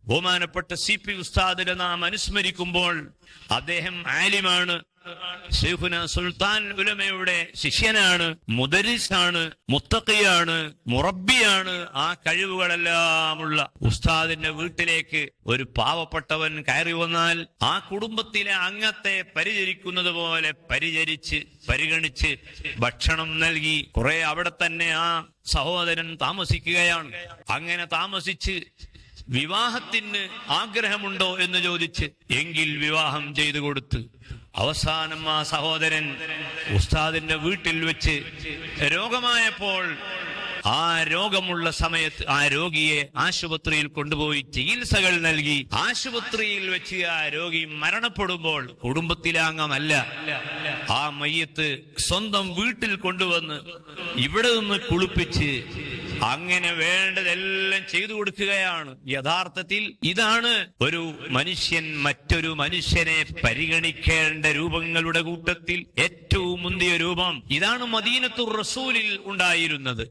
ബഹുമാനപ്പെട്ട CP ഉസ്താദിനെ നാം അനുസ്മരിക്കുമ്പോൾ അദ്ദേഹം ആലിമാണ്, ശൈഖുന സുൽത്താൻ ഉലമയുടെ ശിഷ്യനാണ്, മുദരിസാണ്, മുത്തഖിയാണ്, മുറബ്ബിയാണ്. ആ കഴിവുകളെല്ലാമുള്ള ഉസ്താദിന്റെ വീട്ടിലേക്ക് ഒരു പാവപ്പെട്ടവൻ കയറി വന്നാൽ ആ കുടുംബത്തിലെ അംഗത്തെ പരിചരിക്കുന്നത് പോലെ പരിചരിച്ച് പരിഗണിച്ച് ഭക്ഷണം നൽകി കുറെ അവിടെ തന്നെ ആ സഹോദരൻ താമസിക്കുകയാണ്. അങ്ങനെ താമസിച്ച് വിവാഹത്തിന് ആഗ്രഹമുണ്ടോ എന്ന് ചോദിച്ച് എങ്കിൽ വിവാഹം ചെയ്തു കൊടുത്ത് അവസാനം ആ സഹോദരൻ ഉസ്താദിന്റെ വീട്ടിൽ വെച്ച് രോഗമായപ്പോൾ ആ രോഗമുള്ള സമയത്ത് ആ രോഗിയെ ആശുപത്രിയിൽ കൊണ്ടുപോയി ചികിത്സകൾ നൽകി. ആശുപത്രിയിൽ വെച്ച് ആ രോഗി മരണപ്പെടുമ്പോൾ കുടുംബത്തിലെ അംഗമല്ല, ആ മയ്യത്ത് സ്വന്തം വീട്ടിൽ കൊണ്ടുവന്ന് ഇവിടെ നിന്ന് കുളിപ്പിച്ച് അങ്ങനെ വേണ്ടതെല്ലാം ചെയ്തു കൊടുക്കുകയാണ്. യഥാർത്ഥത്തിൽ ഇതാണ് ഒരു മനുഷ്യൻ മറ്റൊരു മനുഷ്യനെ പരിഗണിക്കേണ്ട രൂപങ്ങളുടെ കൂട്ടത്തിൽ ഏറ്റവും മുന്തിയ രൂപം. ഇതാണ് മദീനത്തുർ റസൂലിൽ ഉണ്ടായിരുന്നത്.